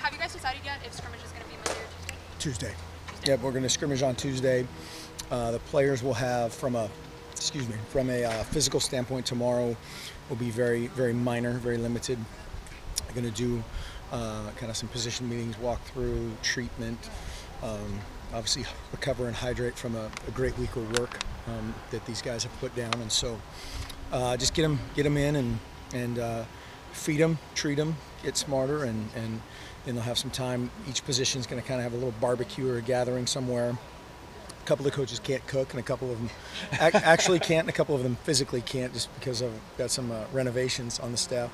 Have you guys decided yet if scrimmage is going to be Monday or Tuesday? Tuesday. Yep, we're going to scrimmage on Tuesday. The players will have, from a physical standpoint, tomorrow will be very, very minor, very limited. I'm going to do kind of some position meetings, walk through, treatment, obviously recover and hydrate from a great week of work that these guys have put down, and so just get them in and feed them, treat them, get smarter, and then they'll have some time. Each position is going to kind of have a little barbecue or a gathering somewhere. A couple of the coaches can't cook, and a couple of them actually can't, and a couple of them physically can't just because I've got some renovations on the staff.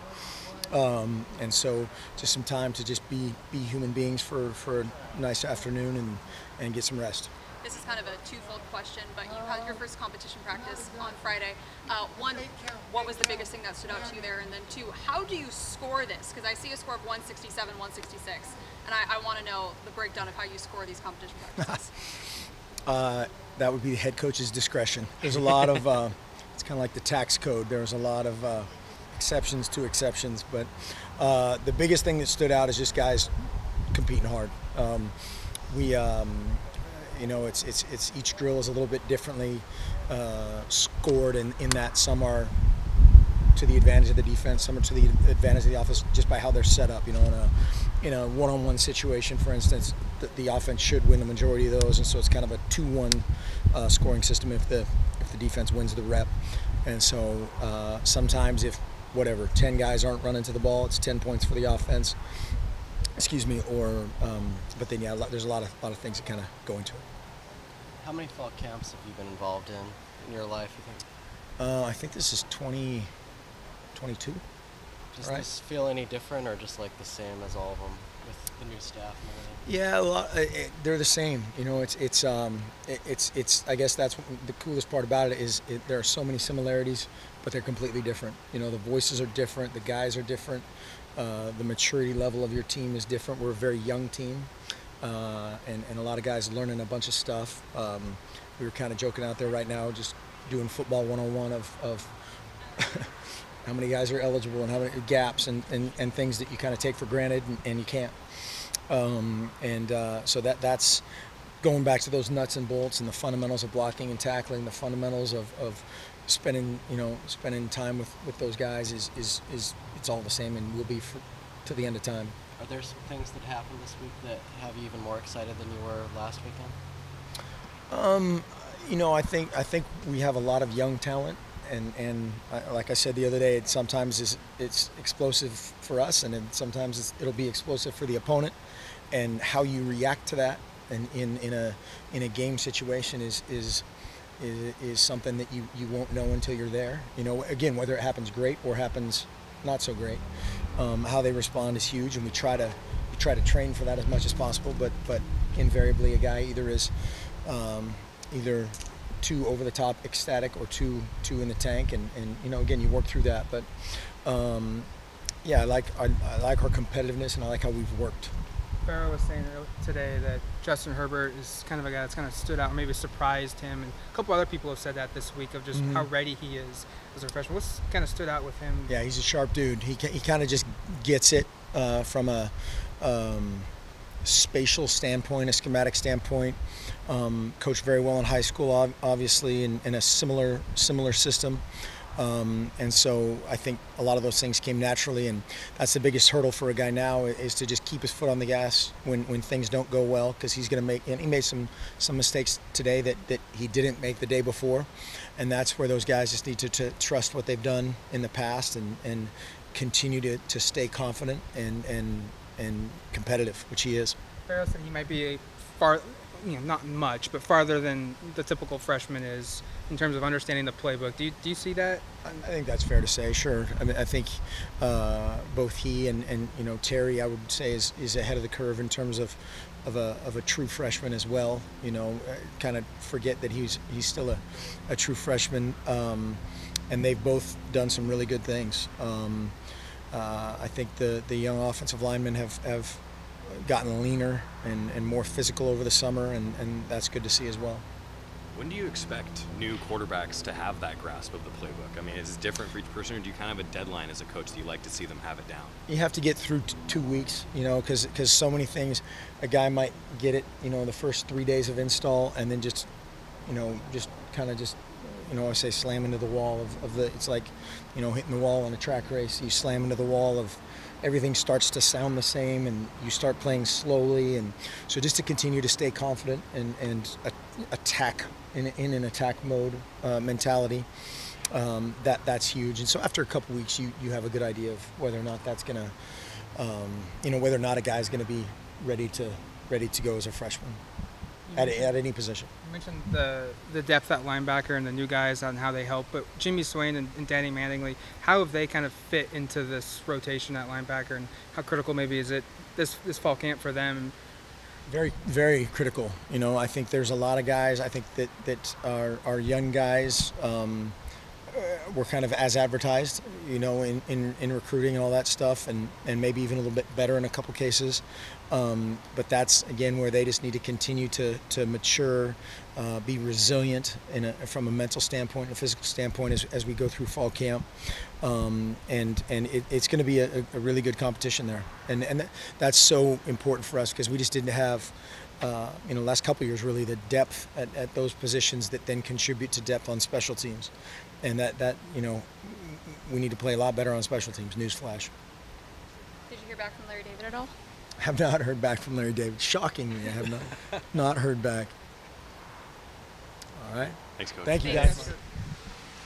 And so just some time to just be human beings for a nice afternoon and get some rest. This is kind of a twofold question, but you had your first competition practice on Friday. One, what was the biggest thing that stood out to you there? And then two, how do you score this? Because I see a score of 167, 166, and I want to know the breakdown of how you score these competition practices. That would be the head coach's discretion. There's a lot of, it's kind of like the tax code. There's a lot of exceptions to exceptions, but the biggest thing that stood out is just guys competing hard. You know, it's each drill is a little bit differently scored in that some are to the advantage of the defense, some are to the advantage of the offense just by how they're set up. You know, in a one-on-one situation, for instance, the offense should win the majority of those, and so it's kind of a 2-1 scoring system if the defense wins the rep. And so sometimes if 10 guys aren't running to the ball, it's 10 points for the offense. Excuse me, but then there's a lot of things that kind of go into it. How many fall camps have you been involved in your life, you think? I think this is 22. Does this feel any different, or just like the same as all of them with the new staff and everything? Yeah, they're the same. You know, it's I guess that's the coolest part about it is there are so many similarities, but they're completely different. You know, the voices are different, the guys are different, the maturity level of your team is different. We're a very young team, and a lot of guys learning a bunch of stuff. We were kind of joking out there right now, just doing football 101 of how many guys are eligible and how many gaps and things that you kind of take for granted and you can't. So that's going back to those nuts and bolts and the fundamentals of blocking and tackling, the fundamentals of spending time with those guys is it's all the same and will be to the end of time. Are there some things that happened this week that have you even more excited than you were last weekend? You know, I think we have a lot of young talent. And like I said the other day, sometimes it's explosive for us, and then sometimes it'll be explosive for the opponent. And how you react to that, and in a game situation is something that you won't know until you're there. You know, again, whether it happens great or happens not so great, how they respond is huge, and we try to train for that as much as possible. But invariably, a guy either is either too over the top ecstatic or too in the tank, and you know, again, you work through that. But yeah, I like our competitiveness, and I like how we've worked. Farrell was saying today that Justin Herbert is kind of a guy that's kind of stood out, maybe surprised him, and a couple other people have said that this week of just how ready he is as a freshman. What's kind of stood out with him? Yeah, he's a sharp dude. He kind of just gets it from a spatial standpoint, a schematic standpoint. Coached very well in high school, obviously, in a similar system. And so I think a lot of those things came naturally, and that's the biggest hurdle for a guy now is to just keep his foot on the gas when things don't go well, because he's going to make, and he made some mistakes today that he didn't make the day before, and that's where those guys just need to trust what they've done in the past and continue to stay confident and competitive, which he is. Farrell said he might be not much, but farther than the typical freshman is in terms of understanding the playbook. Do you see that? I think that's fair to say. Sure. I mean, I think both he and you know, Terry, I would say is ahead of the curve in terms of a true freshman as well. You know, kind of forget that he's still a true freshman, and they've both done some really good things. I think the young offensive linemen have gotten leaner and more physical over the summer, and that's good to see as well. When do you expect new quarterbacks to have that grasp of the playbook? I mean, is it different for each person, or do you kind of have a deadline as a coach that you like to see them have it down? You have to get through 2 weeks, you know, because so many things. A guy might get it, you know, the first 3 days of install, and then just, you know, I say slam into the wall of the. It's like, you know, hitting the wall on a track race. You slam into the wall of. Everything starts to sound the same, and you start playing slowly, and so just to continue to stay confident and attack in an attack mode mentality, that's huge. And so after a couple weeks, you have a good idea of whether or not that's gonna, whether or not a guy's gonna be ready to go as a freshman at any position. You mentioned the depth at linebacker and the new guys on how they help, but Jimmy Swain and Danny Manningly, how have they kind of fit into this rotation at linebacker, and how critical maybe is it this fall camp for them? Very, very critical. You know, I think there's a lot of guys. I think that our young guys were kind of as advertised, you know, in recruiting and all that stuff, and maybe even a little bit better in a couple cases. But that's, again, where they just need to continue to mature, be resilient from a mental standpoint and a physical standpoint as we go through fall camp. And it's going to be a really good competition there. And that's so important for us, because we just didn't have, last couple of years, really, the depth at those positions that then contribute to depth on special teams. And that we need to play a lot better on special teams. Newsflash. Did you hear back from Larry David at all? Have not heard back from Larry David. Shockingly, I have not heard back. All right. Thanks, Coach. Thank you, guys.